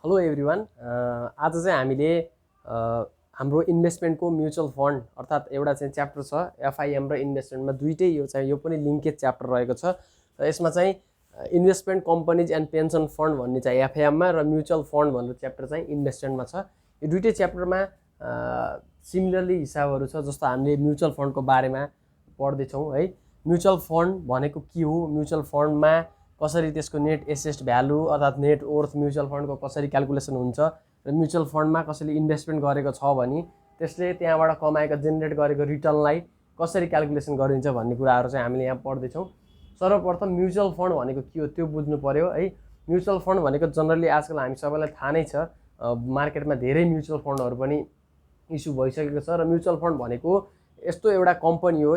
Hello everyone. आज चाहिँ हामीले हाम्रो इन्भेस्टमेन्टको म्युचुअल फन्ड अर्थात् एउटा चाहिँ च्याप्टर छ एफआइएम र इन्भेस्टमेन्टमा दुईटै यो पनि लिङ्केज च्याप्टर रहेको छ र यसमा चाहिँ investment companies and pension fund भन्ने चाहिँ एफआइएममा र म्युचुअल फन्ड भनेर च्याप्टर चाहिँ इन्भेस्टमेन्टमा छ। यो दुईटै च्याप्टरमा सिमिलरली हिसाबहरू छ जस्तो हामीले म्युचुअल फन्डको बारेमा पढ्दैछौँ है। म्युचुअल फन्ड भनेको के हो, म्युचुअल फन्डमा कसरी त्यसको नेट एसेट भ्यालु अर्थात् नेट वर्थ म्युचुअल फन्डको कसरी क्यालकुलेसन हुन्छ र म्युचुअल फन्डमा कसैले इन्भेस्टमेन्ट गरेको छ भने त्यसले त्यहाँबाट कमाएको जेनेरेट गरेको रिटर्नलाई कसरी क्यालकुलेसन गरिन्छ भन्ने कुराहरू चाहिँ हामीले यहाँ पढ्दैछौँ। सर्वप्रथम म्युचुअल फन्ड भनेको के हो त्यो बुझ्नु पर्यो है। म्युचुअल फन्ड भनेको जनरली आजकल हामी सबैलाई थाहा नै छ, मार्केटमा धेरै म्युचुअल फन्डहरू पनि इस्यु भइसकेको छ र म्युचुअल फन्ड भनेको यस्तो एउटा कम्पनी हो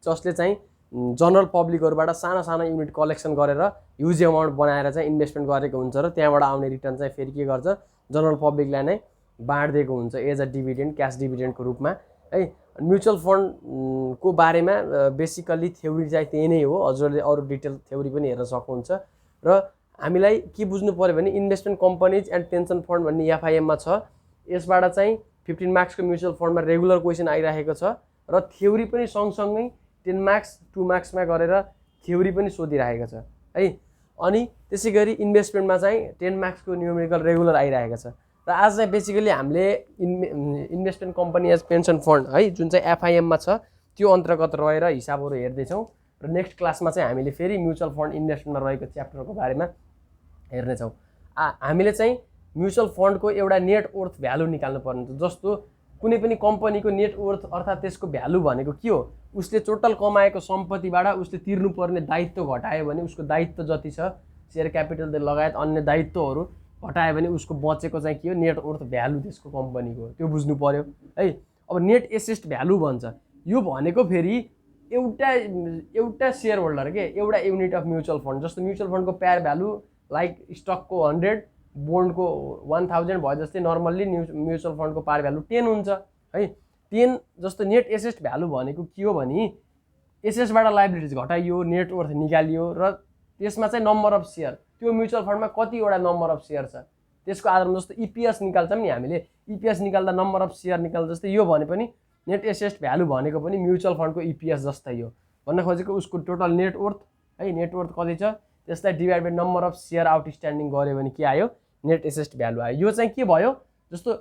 जसले चाहिँ जनरल पब्लिकहरूबाट साना साना युनिट कलेक्सन गरेर ह्युज एमाउन्ट बनाएर चाहिँ इन्भेस्टमेन्ट गरेको हुन्छ र त्यहाँबाट आउने रिटर्न चाहिँ फेरि के गर्छ, जनरल पब्लिकलाई नै बाँडिदिएको हुन्छ एज अ डिभिडेन्ड, क्यास डिभिडेन्डको रूपमा है। म्युचुअल फन्डको बारेमा बेसिकल्ली थ्योरी चाहिँ त्यही नै हो, हजुरले अरू डिटेल थ्योरी पनि हेर्न सक्नुहुन्छ। र हामीलाई के बुझ्नु पऱ्यो भने investment companies and pension fund भन्ने एफआइएममा छ। यसबाट चाहिँ 15 मार्क्सको म्युचुअल फन्डमा रेगुलर क्वेसन आइरहेको छ र थ्योरी पनि सँगसँगै 10 मार्क्स 2 मार्क्समा गरेर थ्योरी पनि सोधिरहेको छ है। अनि त्यसै गरी इन्भेस्टमेन्टमा चाहिँ 10 मार्क्सको न्युमेरिकल रेगुलर आइरहेको छ। र आज चाहिँ बेसिकली हामीले investment company as pension fund है जुन चाहिँ एफआइएममा छ त्यो अन्तर्गत रहेर हिसाबहरू हेर्दैछौँ र नेक्स्ट क्लासमा चाहिँ हामीले फेरि म्युचुअल फन्ड इन्भेस्टमेन्टमा रहेको च्याप्टरको बारेमा हेर्नेछौँ। हामीले चाहिँ म्युचुअल फन्डको एउटा नेट वर्थ भ्यालु निकाल्नु पर्ने हुन्छ। जस्तो कुनै पनि कम्पनीको नेट वर्थ अर्थात् त्यसको भ्यालु भनेको के हो, उसले टोटल कमाएको सम्पत्तिबाट उसले तिर्नुपर्ने दायित्व घटायो भने उसको दायित्व जति छ सेयर क्यापिटल लगायत अन्य दायित्वहरू घटायो भने उसको बचेको चाहिँ के हो, नेट वर्थ भ्यालु त्यसको कम्पनीको, त्यो बुझ्नु पर्यो है। अब नेट एसेट भ्यालु भन्छ, यो भनेको फेरि एउटा सेयर होल्डर के एउटा युनिट अफ म्युचुअल फन्ड। जस्तो म्युचुअल फन्डको पेयर भ्यालु लाइक स्टकको 100 बोन्डको 1000 भयो जस्तै नर्मल्ली म्युचुअल फन्डको पार भ्यालु 10 हुन्छ है। 10 जस्तो नेट एसेट भ्यालु भनेको के हो भने एसेट्सबाट लायबिलिटिज घटाइयो, नेट वर्थ निकालियो र त्यसमा चाहिँ नम्बर अफ सेयर, त्यो म्युचुअल फन्डमा कतिवटा नम्बर अफ सेयर छ त्यसको आधारमा, जस्तो इपिएस निकाल्छौँ नि हामीले, इपिएस निकाल्दा नम्बर अफ सेयर निकाल्दा जस्तै यो भने पनि नेट एसेट भ्यालु भनेको पनि म्युचुअल फन्डको इपिएस जस्तै हो। भन्न खोजेको उसको टोटल नेट वर्थ है, नेट वर्थ कति छ त्यसलाई divide by number of share outstanding गऱ्यो भने के आयो, नेट एसेट भ्यालु आयो। यो चाहिँ के भयो, जस्तो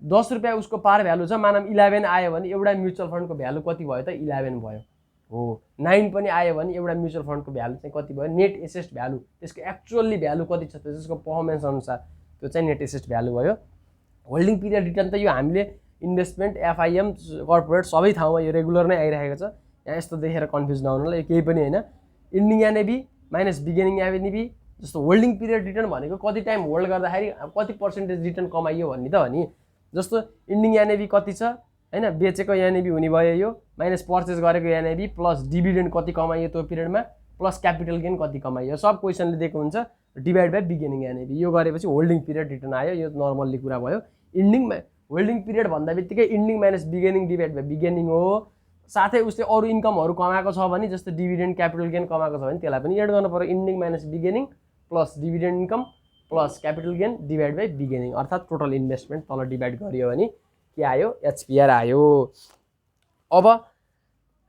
10 रुपियाँ उसको पार भ्यालु छ, मानम 11 आयो भने एउटा म्युचुअल फन्डको भ्यालु कति भयो त, 11 भयो हो। 9 पनि आयो भने एउटा म्युचुअल फन्डको भ्यालु चाहिँ कति भयो, नेट एसेट भ्यालु, त्यसको एक्चुअल्ली भ्यालु कति छ त्यसको पर्फर्मेन्स अनुसार त्यो चाहिँ नेट एसेट भ्यालु भयो। होल्डिङ पिरियड रिटर्न त यो हामीले इन्भेस्टमेन्ट एफआइएम कर्पोरेट सबै ठाउँमा यो रेगुलर नै आइरहेको छ, यहाँ यस्तो देखेर कन्फ्युज नहुनुलाई, यो केही पनि होइन। Ending NAB minus beginning NAB, जस्तो होल्डिङ पिरियड रिटर्न भनेको कति टाइम होल्ड गर्दाखेरि कति पर्सेन्टेज रिटर्न कमाइयो भन्ने त हो नि। जस्तो इन्डिङ एनएबी कति छ हैन, बेचेको एनएबी हुने भयो यो, माइनस पर्चेस गरेको एनएबी प्लस डिभिडेन्ड कति कमाइयो त्यो पिरियडमा प्लस क्यापिटल गेन कति कमाइयो, सब क्वेसनले दिएको हुन्छ, डिभाइड बाई बिगिनिङ एनएबी। यो गरेपछि होल्डिङ पिरियड रिटर्न आयो, यो नर्मल्ली कुरा भयो। इन्डिङमा होल्डिङ पिरियड भन्दा बित्तिकै ending minus beginning divide by beginning हो। साथै उसले अरू इन्कमहरू कमाएको छ भने जस्तो डिभिडेन्ड क्यापिटल गेन कमाएको छ भने त्यसलाई पनि एड गर्नु पर्यो। Ending minus beginning plus dividend income plus capital gain divide by beginning, अर्थात् टोटल इन्भेस्टमेन्ट तल डिभाइड गरियो भने के आयो, एचपिआर आयो। अब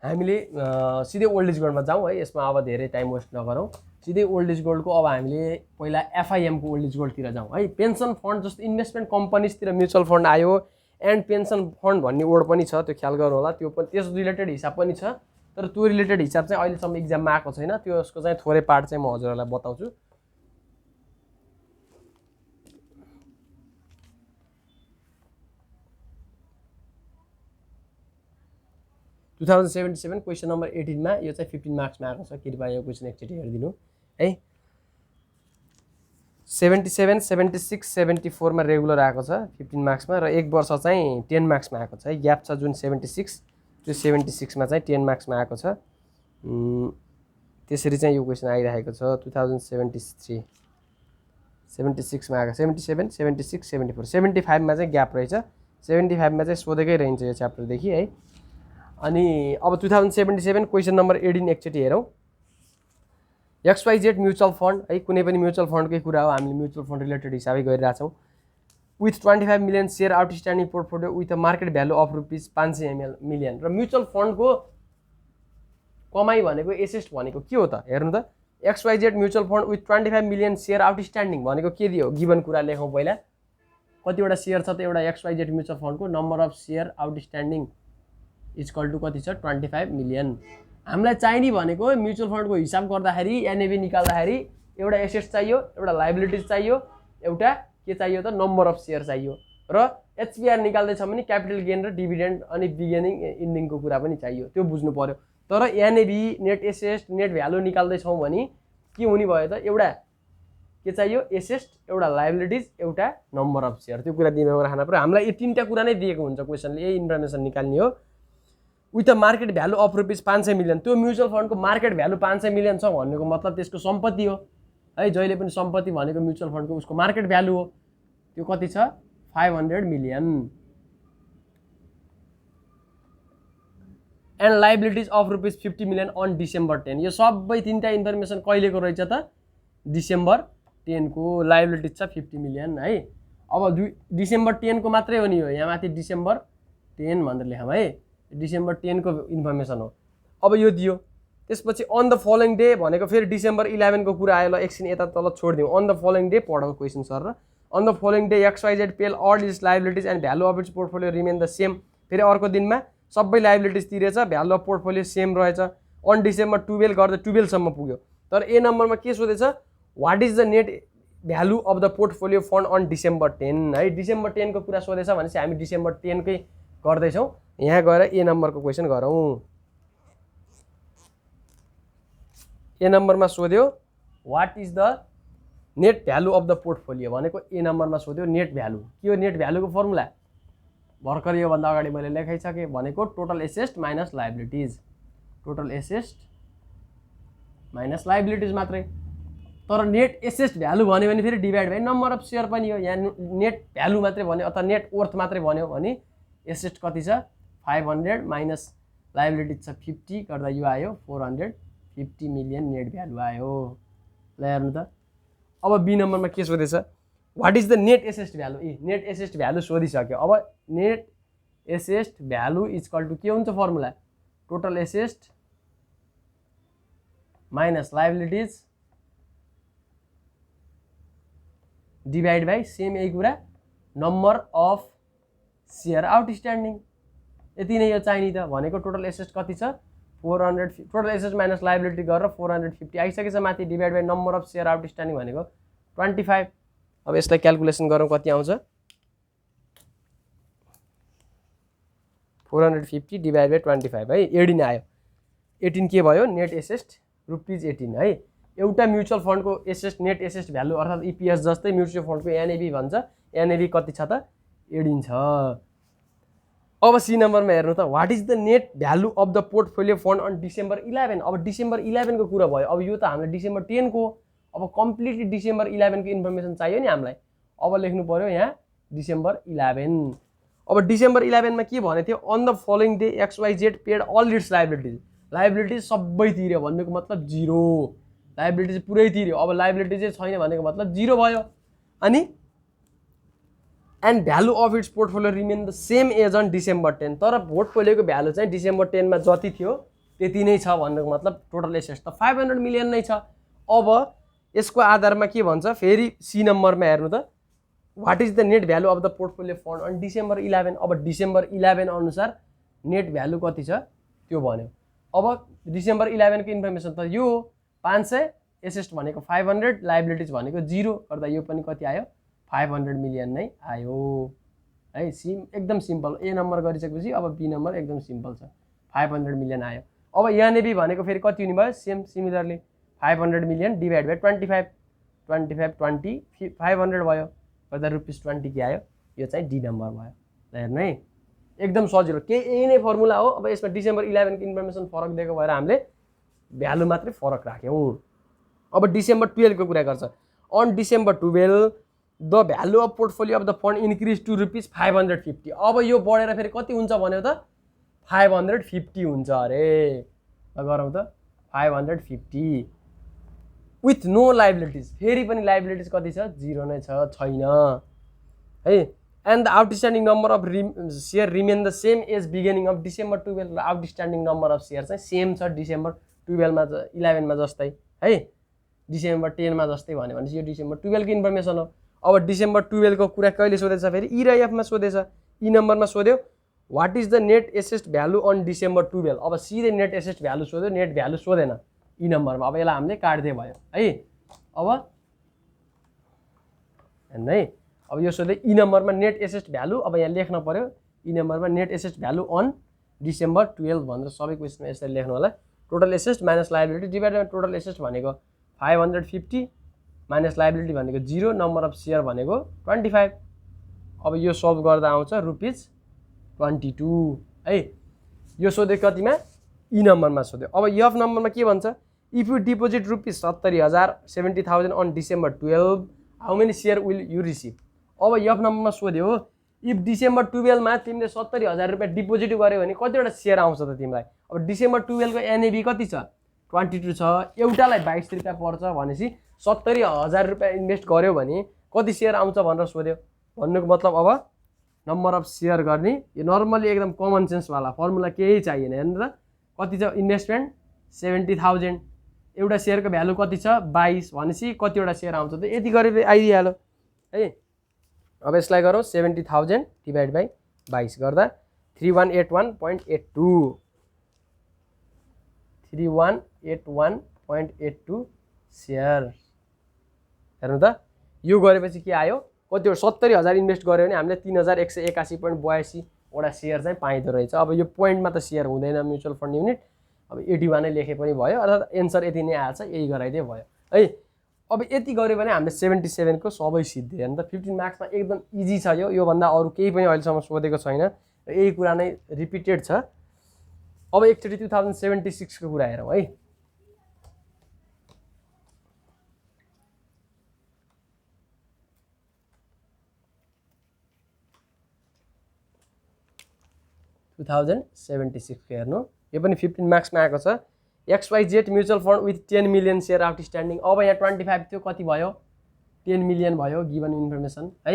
हामीले सिधै ओल्ड इज गोल्डमा जाउँ है, यसमा अब धेरै टाइम वेस्ट नगरौँ, सिधै ओल्ड इज गोल्डको अब हामीले पहिला एफआइएमको ओल्ड इज गोल्डतिर जाउँ है। पेन्सन फन्ड जस्तो इन्भेस्टमेन्ट कम्पनीजतिर म्युचुअल फन्ड आयो, एन्ड पेन्सन फन्ड भन्ने वर्ड पनि छ, त्यो ख्याल गर्नु होला। त्यो पनि त्यस रिलेटेड हिसाब पनि छ, तर त्यो रिलेटेड हिसाब चाहिँ अहिलेसम्म इक्जाममा आएको छैन, त्यसको चाहिँ थोरै पार्ट चाहिँ म हजुरहरूलाई बताउँछु। टु 2077 क्वेसन नम्बर 18 मा यो चाहिँ 15 मार्क्समा आएको छ, कृपया यो क्वेसन एकचोटि हेरिदिनु है। 77, 76, 74 मा रेगुलर आएको छ 15 मार्क्समा, र एक वर्ष चाहिँ 10 मार्क्समा आएको छ है। ग्याप छ जुन 76, त्यो 76 मा चाहिँ 10 मार्क्समा आएको छ। त्यसरी चाहिँ यो क्वेसन आइरहेको छ 2073, 76 मा आएको, 77, 76, 74, 75 मा चाहिँ ग्याप रहेछ, 75 मा चाहिँ सोधेकै रहन्छ यो च्याप्टरदेखि है। अनि अब 2077 क्वेसन नम्बर 18 एकचोटि हेरौँ। XYZ म्युचुअल फन्ड है, कुनै पनि म्युचुअल फन्डकै कुरा हो, हामीले म्युचुअल फन्ड रिलेटेड हिसाबै गरिरहेछौँ। With 25 million share outstanding portfolio with a market value of ₹500 million. र म्युचुअल फन्डको कमाइ भनेको एसेस्ट भनेको के हो त हेर्नु त, XYZ mutual fund with 25 million share outstanding भनेको के दियो, गिभन कुरा लेखौँ पहिला। कतिवटा सेयर छ त एउटा XYZ म्युचुअल फन्डको, number of share outstanding equal to कति छ 25 मिलियन। हामीलाई चाहिने भनेको म्युचुअल फन्डको हिसाब गर्दाखेरि एनएबी निकाल्दाखेरि एउटा एसेट चाहियो, एउटा लाइबिलिटिज चाहियो, एउटा के चाहियो त नम्बर अफ सेयर चाहियो, र एचपिआर निकाल्दैछ भने क्यापिटल गेन र डिभिडेन्ड अनि बिगिनिङ इन्डिङको कुरा पनि चाहियो, त्यो बुझ्नु पर्यो। तर NAV net asset net value निकाल्दैछौँ भने के हुने भयो त, एउटा के चाहियो एसेस्ट, एउटा लाइबिलिटिज, एउटा नम्बर अफ सेयर, त्यो कुरा दिमागमा राख्नु पर्यो। हामीलाई यो तीनटा कुरा नै दिएको हुन्छ क्वेसनले, यही इन्फर्मेसन निकाल्ने हो। With a market value of ₹500 million, त्यो म्युचुअल फन्डको मार्केट भ्यालु 500 मिलियन छ भन्नुको मतलब त्यसको सम्पत्ति हो है। जहिले पनि सम्पत्ति भनेको म्युचुअल फन्डको उसको मार्केट भ्यालु हो, त्यो कति छ 500 million. And liabilities of ₹50 million on December 10। यो सबै तीनटा इन्फर्मेसन कहिलेको रहेछ त, डिसेम्बर 10 को। लाइबिलिटिज छ 50 मिलियन है। अब डिसेम्बर 10 को मात्रै हो नि यो, यहाँ माथि डिसेम्बर 10 भनेर लेखौँ है, डिसेम्बर 10 को इन्फर्मेसन हो। अब यो दियो, त्यसपछि अन द फलोइङ डे भनेको फेरि डिसेम्बर 11 को कुरा आयो। ल एकछिन यता तल छोडिदिउँ, अन द फलोइङ डे पढौँ क्वेसन सर र। On the following day XYZ pays all its liabilities and value of its portfolio remain the same. फेरि अर्को दिनमा सबै लाइबिलिटिज तिरेछ, भ्यालु अफ पोर्टफोलियो सेम रहेछ। अन डिसेम्बर 12 गर्दा 12 सम्म पुग्यो। तर ए नम्बरमा के सोधेछ, what is the net value of the portfolio fund on December 10 है। डिसेम्बर 10 को कुरा सोधेछ भनेपछि हामी डिसेम्बर 10 कै गर्दैछौँ। यहाँ गएर ए नम्बरको क्वेसन गरौँ। ए नम्बरमा सोध्यो what is the net value of the portfolio भनेको ए नम्बरमा सोध्यो नेट भ्यालु। के हो नेट भ्यालुको फर्मुला, भर्खर योभन्दा अगाडि मैले लेखाइसकेँ भनेको total assets minus liabilities, total assets minus liabilities मात्रै। तर नेट एसेस्ट भ्यालु भन्यो भने फेरि divide by number of share पनि हो। यहाँ नेट भ्यालु मात्रै भन्यो अथवा नेट वर्थ मात्रै भन्यो भने एसेस्ट कति छ 500 माइनस लाइबिलिटिज छ 50 गर्दा यो आयो 450 मिलियन नेट भ्यालु आयो। ल हेर्नु त, अब बी नम्बरमा के सोधेछ, what is the net assets value. A net assets value सोधिसक्यो। अब net assets value equal to के हुन्छ formula, total assets minus liabilities divide by same यही कुरा नम्बर अफ सेयर आउटस्ट्यान्डिङ। यति नै यो चाहिने त भनेको टोटल एसेस्ट कति छ 400, टोटल एसेस्ट माइनस लाइबिलिटी गरेर 450 आइसकेछ माथि, divide by number of share outstanding भनेको 25। अब यसलाई क्यालकुलेसन गरौँ कति आउँछ, 450 डिभाइड बाई 25 है, 18 आयो। 18 के भयो नेट एसेस्ट ₹18 है। एउटा म्युचुअल फन्डको एसेस्ट नेट एसेस्ट भ्यालु अर्थात् इपिएस जस्तै म्युचुअल फन्डको एनएबी भन्छ, एनएबी कति छ त 18 छ। अब सी नम्बरमा हेर्नु त, what is the net value of the portfolio fund on December 11। अब डिसेम्बर 11 को कुरा भयो। अब यो त हामीलाई डिसेम्बर 10 को, अब कम्प्लिटली डिसेम्बर 11 को इन्फर्मेसन चाहियो नि हामीलाई। अब लेख्नु पर्यो यहाँ डिसेम्बर 11। अब डिसेम्बर 11 मा के भने थियो, on the following day XYZ paid all its liabilities. Liabilities सबै तिर्यो भन्नुको मतलब 0, लाइबिलिटिज पुरै तिर्यो। अब लाइबिलिटिज छैन भनेको मतलब 0 भयो। अनि and value of its portfolio remain the same as on December 10। तर पोर्टफोलियोको भ्यालु चाहिँ डिसेम्बर 10 मा जति थियो त्यति नै छ भन्नुको मतलब टोटल एसेट्स त 500 मिलियन नै छ। अब यसको आधारमा के भन्छ फेरि सी नम्बरमा हेर्नु त, what is the net value of the portfolio fund on December 11। अब डिसेम्बर 11 अनुसार नेट भ्यालु कति छ त्यो भन्यो। अब डिसेम्बर 11 को इन्फर्मेसन त यो 500, एसेस्ट भनेको 500, लाइबिलिटिज भनेको 0 गर्दा यो पनि कति आयो 500 मिलियन नै आयो है। एकदम सिम्पल। ए नम्बर गरिसकेपछि अब बी नम्बर एकदम सिम्पल छ, 500 मिलियन आयो। अब एनएबी भनेको फेरि कति हुने भयो, same similarly 500 million divide by 25, 500 भयो गर्दा ₹20 के आयो, यो चाहिँ डी नम्बर भयो। ल हेर्नु है, एकदम सजिलो, के यही नै फर्मुला हो। अब यसमा डिसेम्बर 11 को इन्फर्मेसन फरक दिएको भएर हामीले भ्यालु मात्रै फरक राख्यौँ। अब डिसेम्बर 12 को कुरा गर्छ, on December 12 the value of portfolio of the fund increase to ₹550। अब यो बढेर फेरि कति हुन्छ भन्यो त 550 हुन्छ अरे। ल गरौँ त 550 विथ नो लाइबिलिटिज, फेरि पनि लाइबिलिटिज कति छ 0 नै छ, छैन है। And the outstanding number of share remain the same as beginning of December 12 र आउटस्ट्यान्डिङ नम्बर अफ सेयर चाहिँ सेम छ डिसेम्बर 11 मा जस्तै है, डिसेम्बर 10 मा जस्तै भन्यो भनेपछि यो डिसेम्बर 12 को इन्फर्मेसन हो। अब डिसेम्बर 12 को कुरा कहिले सोधेछ फेरि ई र एफमा सोधेछ। ई नम्बरमा सोध्यो what is the net asset value on December 12। अब सिधै नेट एसेट भ्यालु सोध्यो, नेट भ्यालु सोधेन ई नम्बरमा। अब यसलाई हामीले काट्दै भयो है। अब हेर्नु है, अब यो सोध्यो ई नम्बरमा नेट एसेट भ्यालु, अब यहाँ लेख्न पर्यो ई नम्बरमा net asset value on December 12 भनेर सबै क्वेसनमा यसरी लेख्नु होला। Total asset minus liability divided by total asset भनेको 550 माइनस लाइबिलिटी भनेको 0, नम्बर अफ सेयर भनेको 25। अब यो सल्भ गर्दा आउँछ ₹22 है। यो सोध्यो कतिमा ई नम्बरमा सोध्यो। अब एफ नम्बरमा के भन्छ, if you deposit ₹70,000 70,000 on December 12 how many share will you receive. अब एफ नम्बरमा सोध्यो इफ डिसेम्बर 12 मा तिमीले ₹70,000 डिपोजिट गर्यो भने कतिवटा सेयर आउँछ त तिमीलाई। अब डिसेम्बर 12 को एनएबी कति छ 22 छ, एउटालाई ₹22 पर्छ भनेपछि ₹70,000 इन्भेस्ट गर्यो भने कति सेयर आउँछ भनेर सोध्यो। भन्नुको मतलब अब नम्बर अफ सेयर गर्ने, यो नर्मली एकदम कमन सेन्सवाला फर्मुला केही चाहिएन। हेर्नु त कति छ इन्भेस्टमेन्ट 70,000, एउटा सेयरको भ्यालु कति छ 22 भनेपछि कतिवटा सेयर आउँछ त यति गरेर आइदिइहाल्यो है। अब यसलाई गरौँ 70,000 डिभाइड बाई 22 गर्दा 3181.82 3181.82 सेयर। हेर्नु त यो गरेपछि के आयो, कति 70,000 इन्भेस्ट गऱ्यो भने हामीले 3181.82 वटा सेयर चाहिँ पाइँदो रहेछ। अब यो पोइन्टमा त सेयर हुँदैन म्युचुअल फन्ड युनिट, अब 81 नै लेखे पनि भयो, अर्थात् एन्सर यति नै आएछ, यही गराइदिए भयो है। अब यति गऱ्यो भने हामीले 77 को सबै सिद्धि। हेर्नु त 15 मार्क्समा एकदम इजी छ यो, योभन्दा अरू केही पनि अहिलेसम्म सोधेको छैन र यही कुरा नै रिपिटेड छ। अब एकचोटि 2076 को कुरा हेरौँ है। हेर्नु यो पनि 15 मार्क्समा आएको छ। XYZ mutual fund with 10 million share outstanding. अब यहाँ 25 थियो, कति भयो 10 मिलियन भयो गिभन इन्फर्मेसन है।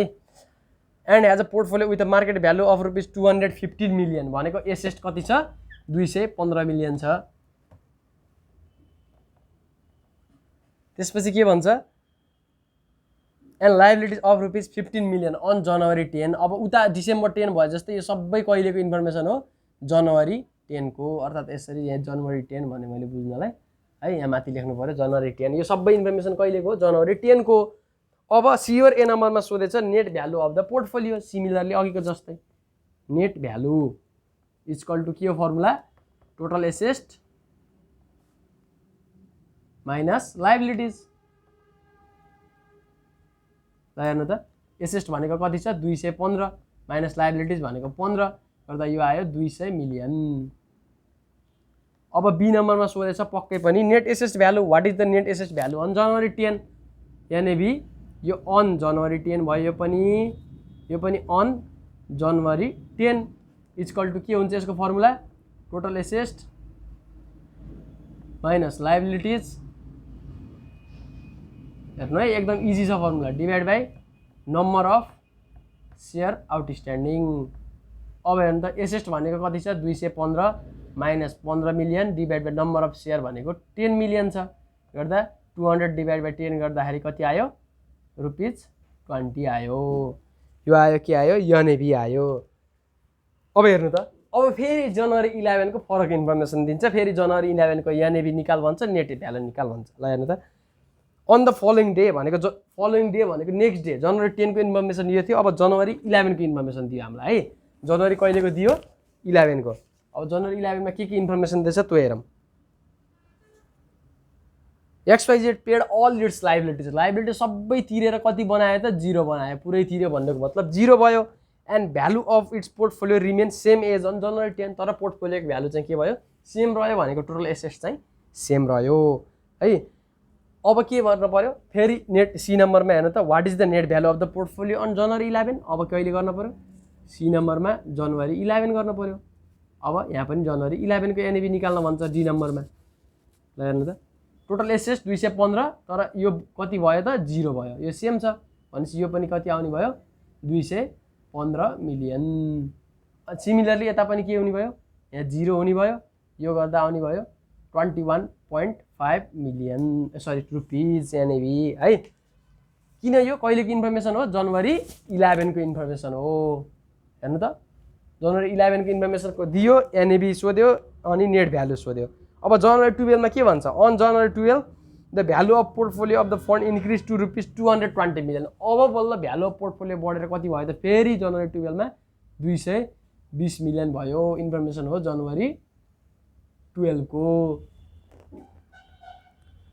And as a portfolio with a market value of ₹215 million भनेको एसेट कति छ 215 मिलियन छ। त्यसपछि के भन्छ and liabilities of ₹15 million on January 10। अब उता डिसेम्बर 10 भयो जस्तै यो सबै कहिलेको इन्फर्मेसन हो जनवरी 10 को, अर्थात् यसरी यहाँ जनवरी 10 भने मैले बुझ्नलाई है यहाँ माथि लेख्नु पर्यो जनवरी 10। यो सबै इन्फर्मेसन कहिलेको हो जनवरी 10 को। अब सियर ए नम्बरमा सोधेछ net value of the portfolio, similarly अघिको जस्तै नेट भ्यालु इक्वल टु के हो formula total asset minus liabilities. ल हेर्नु त एसेट भनेको कति छ 215 माइनस लाइबिलिटिज भनेको 15 गर्दा यो आयो 200 मिलियन। अब बी नम्बरमा सोधेछ पक्कै पनि net asset value, what is the net asset value on January 10। NAV यो अन जनवरी 10 भयो, यो पनि अन जनवरी 10 इक्वल टु के हुन्छ यसको formula total asset minus liabilities. हेर्नु है एकदम इजी छ formula, divide by number of share outstanding. अब हेर्नु त एसेट भनेको कति छ 215 minus 15 million divide by number of share भनेको 10 मिलियन छ, गर्दा 200 डिभाइड बाई 10 गर्दाखेरि कति आयो ₹20 आयो। यो आयो के आयो एनएबी आयो। अब हेर्नु त अब फेरि जनवरी 11 को फरक इन्फर्मेसन दिन्छ, फेरि जनवरी 11 को एनएबी निकाल भन्छ, नेट भ्यालु निकाल भन्छ। ल हेर्नु त अन द फलोइङ डे भनेको फलोइङ डे भनेको नेक्स्ट डे जनवरी 10 को इन्फर्मेसन यो थियो। अब जनवरी 11 को इन्फर्मेसन दियो हामीलाई है। जनवरी कहिलेको दियो 11 को। अब जनवरी 11 मा के इन्फर्मेसन दिएछ त्यो हेरौँ। XYZ paid all its liabilities, liability सबै तिरेर कति बनायो त 0 बनायो, पुरै तिर्यो भन्नुको मतलब 0 भयो। And value of its portfolio remain same as on January 10, तर पोर्टफोलियोको भ्यालु चाहिँ के भयो सेम रह्यो भनेको टोटल एसेट्स चाहिँ सेम रह्यो है। अब के गर्नु पर्यो फेरि नेट सी नम्बरमा हेर्नु त what is the net value of the portfolio on January 11। अब कहिले गर्नु पर्यो सी नम्बरमा जनवरी 11 गर्नु पर्यो। अब यहाँ पनि जनवरी 11 को एनएबी निकाल्न भन्छ डी नम्बरमा। ल हेर्नु त टोटल एसेट्स 215 तर यो कति भयो त 0 भयो यो सेम छ भनेपछि यो पनि कति आउने भयो 215 मिलियन सिमिलरली यता पनि के हुने भयो यहाँ 0 हुने भयो यो गर्दा आउने भयो 21.5 मिलियन सरी रुपीज एनएबी है किन यो कहिलेको इन्फर्मेसन हो जनवरी 11 को इन्फर्मेसन हो हेर्नु त जनवरी 11 को इन्फर्मेसन को दियो एनएबी सोध्यो अनि नेट भ्यालु सोध्यो अब जनवरी 12 मा के भन्छ on January 12 the value of portfolio of the fund increase to rupees 220 million अब बल्ल भ्यालु अफ पोर्टफोलियो बढेर कति भयो त फेरि जनवरी 12 मा 220 मिलियन भयो इन्फर्मेसन हो जनवरी 12 को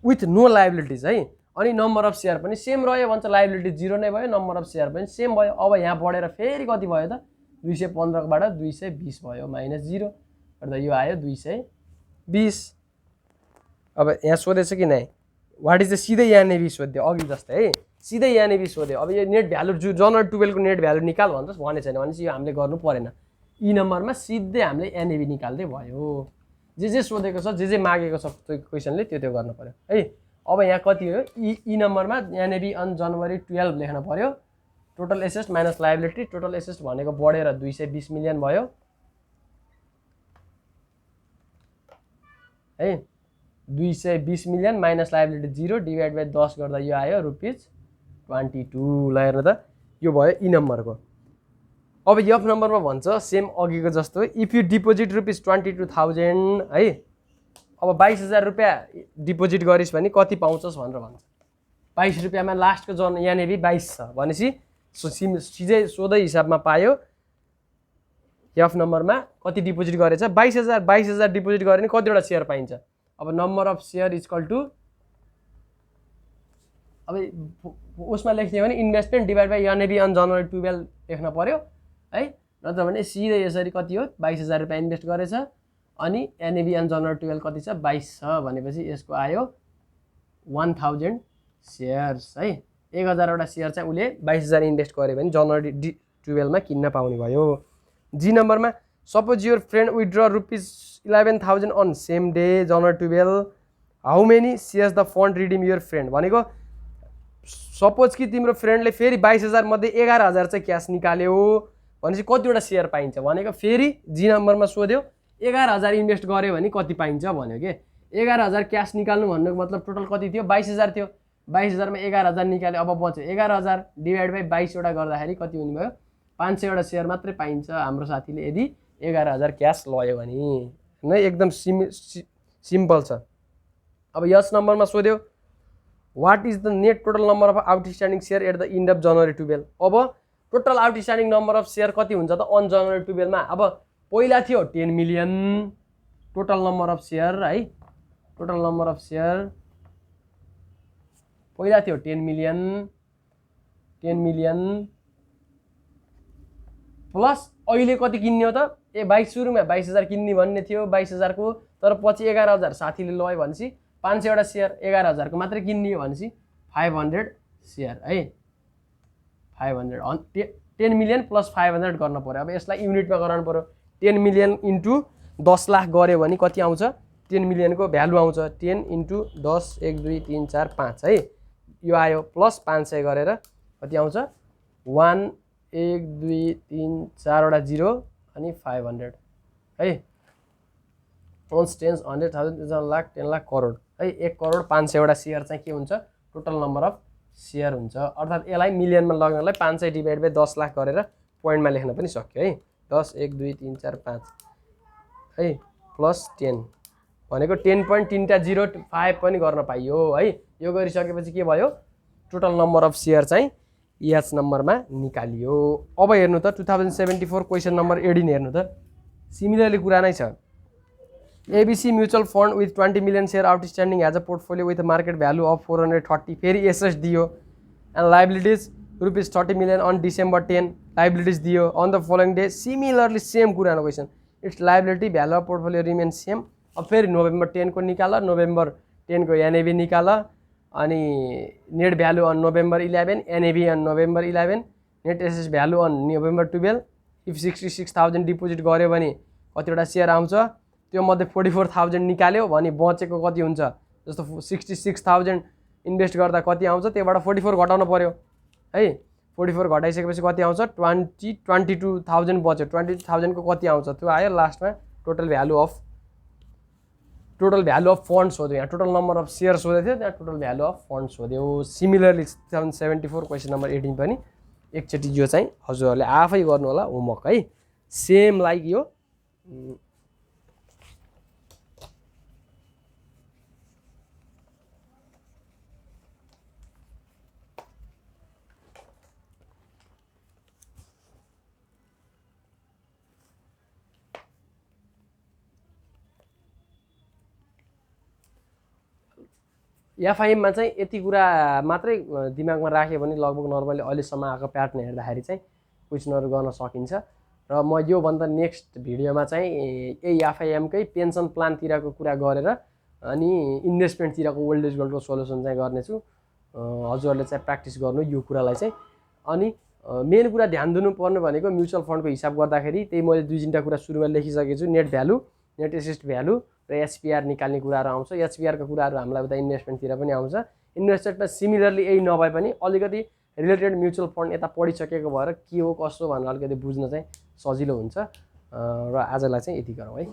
विथ नो लायबिलिटीज है अनि नम्बर अफ सेयर पनि सेम रह्यो भन्छ लायबिलिटी 0 नै भयो नम्बर अफ सेयर पनि सेम भयो अब यहाँ बढेर फेरि कति भयो त 215 बाट 220 भयो -0 गर्दा यो आयो 220 अब यहाँ सोधेछ कि नै व्हाट इज द सिधै एनएबी सोध्यो अघि जस्तै है सिधै एनएबी सोध्यो अब यो नेट भ्यालु जनवरी 12 को नेट भ्यालु निकाल भन्छ भने छैन भनेपछि यो हामीले गर्नु परेन ई नम्बरमा सिधै हामीले एनएबी निकाल्दै भयो जे सोधेको छ जे मागेको छ त्यो क्वेशनले त्यो गर्न पर्यो है अब यहाँ कति हो ई नम्बरमा एनएबी अन जनवरी 12 लेख्न पर्यो total assets minus liability total assets भनेको बढेर 220 मिलियन भयो है 220 million minus liability 0 divide by 10 गर्दा यो आयो रुपीज 22 ल हेर्नु त यो भयो ई नम्बरको अब एफ नम्बरमा भन्छ सेम अघिको जस्तो इफ यु डिपोजिट रुपीज 22,000 है अब 22,000 रुपैयाँ डिपोजिट गरिस् भने कति पाउँछस् भनेर भन्छ 22 रुपैयाँमा लास्टको जन एनएबी 22 छ भनेपछि सिधै सोधै हिसाबमा पायो एफ नम्बरमा कति डिपोजिट गरेछ 22,000 डिपोजिट गरे भने कतिवटा सेयर पाइन्छ अब number of share equal to अब उसमा लेख्ने भने investment divide by NAV on January 12 लेख्न पर्यो है नत्र भने सिधै यसरी कति हो 22,000 रुपैयाँ इन्भेस्ट गरेछ अनि एनएबी अन जनवरी 12 कति छ 22 छ भनेपछि यसको आयो 1000 सेयर्स है 1000 वटा सेयर चाहिँ उले 22,000 इन्भेस्ट गर्यो भने जनवरी 12 मा किन्न पाउने भयो जी नम्बरमा suppose your friend withdraw rupees 11,000 on same day January 12 how many shares the fund redeem your friend भनेको सपोज कि तिम्रो फ्रेन्डले फेरि 22,000 मध्ये 11,000 चाहिँ क्यास निकाल्यो भनेपछि कतिवटा सेयर पाइन्छ भनेको फेरि जी नम्बरमा सोध्यो 11,000 इन्भेस्ट गर्यो भने कति पाइन्छ भन्यो के 11,000 क्यास निकाल्नु भन्नुको मतलब टोटल कति थियो 22,000 थियो 22,000 मा 11,000 निकाल्यो अब बच्यो 11,000 डिभाइड बाइ 22 वटा गर्दाखेरि कति हुने भयो 500 वटा सेयर मात्रै पाइन्छ हाम्रो साथीले यदि 11,000 क्यास लयो भने हैन एकदम सिम्पल छ अब यस नम्बरमा सोध्यो what is the net total number of outstanding share at the end of January 12 अब total outstanding number of share कति हुन्छ त अन जनवरी 12 मा अब पहिला थियो 10 million total number of share है टोटल नम्बर अफ सेयर पहिला थियो 10 मिलियन प्लस अहिले कति किन्ने हो त ए 22 सुरुमा 22,000 किन्ने भन्ने थियो 22,000 को तर पछि 11,000 साथीले लयो भनेपछि 500 वटा सेयर 11,000 को मात्रै किन्ने हो भनेपछि 500 सेयर है 500 10 मिलियन प्लस 500 गर्न पर्यो अब यसलाई युनिटमा गराउनु पर्यो 10 मिलियन इन्टु 10 लाख गर्यो भने कति आउँछ 10 मिलियन को भ्यालु आउँछ 10 इन्टु 10 1 2 3 4 5 है यो आयो प्लस 500 गरेर कति आउँछ 1 1 2 3 4 वटा 0 अनि 500 है ओन्स टेन्स 100,000 लाख 10 लाख करोड है 1 करोड 500 वटा सेयर चाहिँ के हुन्छ टोटल नम्बर अफ सेयर हुन्छ अर्थात् यसलाई मिलियनमा लग्नलाई 500 डिभाइड बाइ 10 लाख गरेर पोइन्टमा लेख्न पनि सक्यो है 10 1 2 3 4 5 है प्लस 10 भनेको 10.305 पनि गर्न पाइयो है यो गरिसकेपछि के भयो टोटल नम्बर अफ सेयर चाहिँ एच नम्बरमा निकालियो अब हेर्नु त 2074 क्वेशन नम्बर 18 हेर्नु त सिमिलरली कुरा नै छ ABC mutual fund with 20 million share outstanding as a portfolio with market value of 430 फेरि एसेट्स दियो and liabilities rupees 30 million on December 10 liabilities दियो on the following day similarly same कुरा हो question its liability value of portfolio remain same अब फेरि November 10 को निकाल November 10 को एनएबी निकाल अनि net value on November 11 NAV on November 11 net assets value on November 12 if 66,000 deposit गर्यो भने कतिवटा सेयर आउँछ त्यो मध्ये 44,000 निकाल्यो भने बचेको कति हुन्छ जस्तो 66,000 इन्भेस्ट गर्दा कति आउँछ, त्योबाट 44 घटाउनु पर्यो है। 44 घटाइसकेपछि कति आउँछ, 22,000 बच्यो। 22,000 को कति आउँछ त्यो आयो लास्टमा। टोटल भ्यालु अफ फन्ड सोध्यो, यहाँ टोटल नम्बर अफ सेयर सोधेको थियो, त्यहाँ टोटल भ्यालु अफ फन्ड सोध्यो। सिमिलरली 74 क्वेसन नम्बर 18 पनि एकचोटि यो चाहिँ हजुरहरूले आफै गर्नु होला होमवर्क है। सेम लाइक यो एफआइएममा चाहिँ यति कुरा मात्रै दिमागमा राख्यो भने लगभग नर्मली अहिलेसम्म आएको प्याटर्न हेर्दाखेरि चाहिँ क्वेसनहरू गर्न सकिन्छ। र म योभन्दा नेक्स्ट भिडियोमा चाहिँ यही एफआइएमकै पेन्सन प्लानतिरको कुरा गरेर अनि इन्भेस्टमेन्टतिरको ओल्ड एज गोल्डको सोल्युसन चाहिँ गर्नेछु। हजुरहरूले चाहिँ प्र्याक्टिस गर्नु यो कुरालाई चाहिँ। अनि मेन कुरा ध्यान दिनुपर्ने भनेको म्युचुअल फन्डको हिसाब गर्दाखेरि त्यही मैले 2-3टा कुरा सुरुमा लेखिसकेको छु। Net value, net asset value र एचपिआर निकाल्ने कुराहरू आउँछ। एचपिआरको कुराहरू हामीलाई उता इन्भेस्टमेन्टतिर पनि आउँछ। इन्भेस्टमेन्टमा सिमिलरली यही नभए पनि अलिकति रिलेटेड म्युचुअल फन्ड यता पढिसकेको भएर के हो कसो भनेर अलिकति बुझ्न चाहिँ सजिलो हुन्छ। र आजलाई चाहिँ यति गरौँ है।